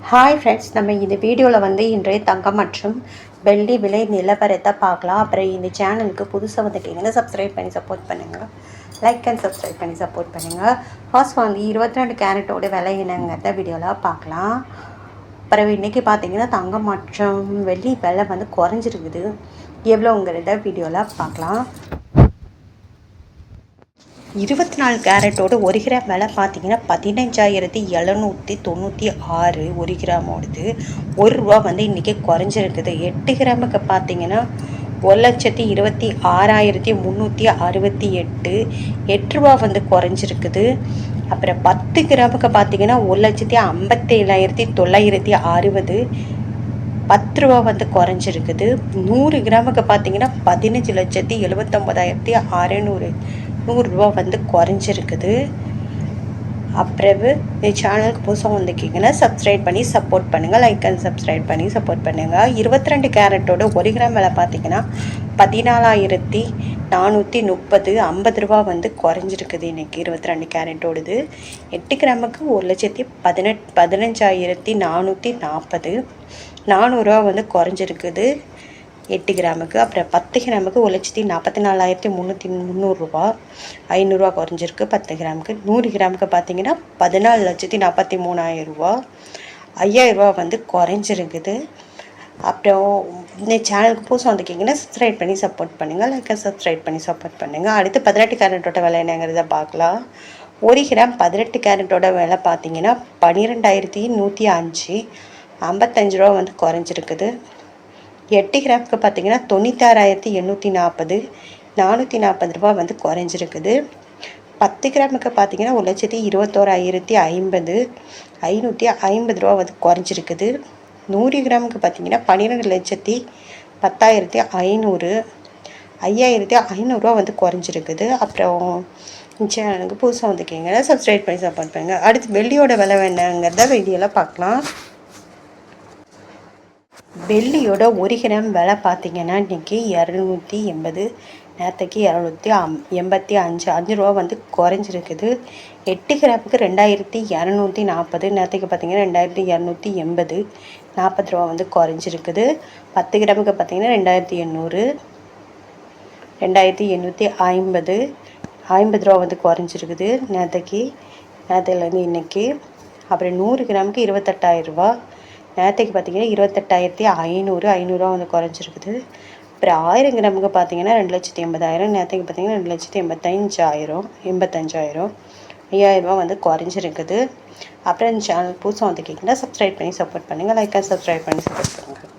Hi friends, நம்ம இந்த வீடியோவில் இன்றைய தங்கம் மற்றும் வெள்ளி விலை நிலவரத்தை பார்க்கலாம். அப்புறம் இந்த சேனலுக்கு புதுசாக வந்துட்டீங்கன்னா சப்ஸ்கிரைப் பண்ணி சப்போர்ட் பண்ணுங்கள். லைக் அண்ட் சப்ஸ்கிரைப் பண்ணி சப்போர்ட் பண்ணுங்கள். ஃபர்ஸ்ட் 22 கேரட்டோட விலை என்னங்கிறத வீடியோவில் பார்க்கலாம். அப்புறம் இன்றைக்கி பார்த்தீங்கன்னா தங்கம் மற்றும் வெள்ளி விலை குறைஞ்சிருக்குது. எவ்வளோங்கிறத வீடியோவில் பார்க்கலாம். 24 கேரட்டோட 1 கிராம் விலை பார்த்தீங்கன்னா 15,796 1 கிராமோடது. ரூபா இன்றைக்கி குறைஞ்சிருக்குது. 8 கிராமுக்கு பார்த்தீங்கன்னா 1,26,368 8 ரூபா குறைஞ்சிருக்குது. அப்புறம் 10 கிராமுக்கு பார்த்தீங்கன்னா 1,57,960 10 ரூபா குறைஞ்சிருக்குது. 100 கிராமுக்கு பார்த்தீங்கன்னா 15,79,600 100 ரூபா குறைஞ்சிருக்குது. அப்புறம் இந்த சேனலுக்கு புதுசாக வந்திருக்கீங்கன்னா சப்ஸ்கிரைப் பண்ணி சப்போர்ட் பண்ணுங்கள். லைக் அண்ட் சப்ஸ்கிரைப் பண்ணி சப்போர்ட் பண்ணுங்கள். 22 கேரட்டோட 1 கிராம் விலை பார்த்தீங்கன்னா 14,430 50 ரூபா குறைஞ்சிருக்குது இன்றைக்கி 22 கேரட்டோடது. 8 கிராமுக்கு 1,15,440 400 ரூபா குறைஞ்சிருக்குது 8 கிராமுக்கு. அப்புறம் 10 கிராமுக்கு 1,44,300 ரூபா 500 ரூபா குறைஞ்சிருக்கு 10 கிராமுக்கு. 100 கிராமுக்கு பார்த்தீங்கன்னா 14,43,000 ரூபா 5,000 ரூபா குறைஞ்சிருக்குது. அப்புறம் இந்த சேனலுக்கு புதுசாக வந்துருக்கீங்கன்னா சப்ஸ்கிரைப் பண்ணி சப்போர்ட் பண்ணுங்கள். லைக் சப்ஸ்கிரைப் பண்ணி சப்போர்ட் பண்ணுங்கள். அடுத்து 18 கேரட்டோட விலை என்னங்கிறத பார்க்கலாம். 1 கிராம் 18 கேரட்டோட விலை பார்த்தீங்கன்னா 12,105 55 ரூபா குறைஞ்சிருக்குது. 8 கிராமுக்கு பார்த்தீங்கன்னா 96,840 440 ரூபா குறைஞ்சிருக்குது. 10 கிராமுக்கு பார்த்தீங்கன்னா 1,21,050 550 ரூபா குறைஞ்சிருக்குது. 100 கிராமுக்கு பார்த்தீங்கன்னா 12,10,500 5,500 ரூபா குறைஞ்சிருக்குது. அப்புறம் சேனலுக்கு புதுசாக வந்துருக்கீங்கன்னா சப்ஸ்கிரைப் பண்ணி சப்போர்ட் பண்ணுங்கள். அடுத்து வெள்ளியோட விலை என்னங்கிறத வீடியோவில் பார்க்கலாம். வெள்ளியோட 1 கிராம் விலை பார்த்தீங்கன்னா இன்றைக்கி 280 நேற்றுக்கு 285 5 ரூபா குறைஞ்சிருக்குது. 8 கிராமுக்கு 2,240 நேற்றுக்கு பார்த்தீங்கன்னா 2,280 40 ரூபா குறைஞ்சிருக்குது. 10 கிராமுக்கு பார்த்தீங்கன்னா 2,800 2,850 50 ரூபா குறைஞ்சிருக்குது நேற்றுலேருந்து இன்றைக்கி. அப்புறம் 100 கிராமுக்கு 28,000 ரூபா நேற்றுக்கு பார்த்தீங்கன்னா 28,500 500 குறைஞ்சிருக்குது. அப்புறம் 1000 கிராமுக்கு பார்த்தீங்கன்னா 2,80,000 நேற்றுக்கு பார்த்தீங்கன்னா 2,85,000 85,000 5,000 ரூபா குறைஞ்சிருக்குது. அப்புறம் இந்த சேனல் புதுசாக வந்துருக்கீங்கன்னா சப்ஸ்கிரைப் பண்ணி சப்போர்ட் பண்ணுங்கள். லைக் அண்ட் சப்ஸ்கிரைப் பண்ணி சப்போர்ட் பண்ணுங்கள்.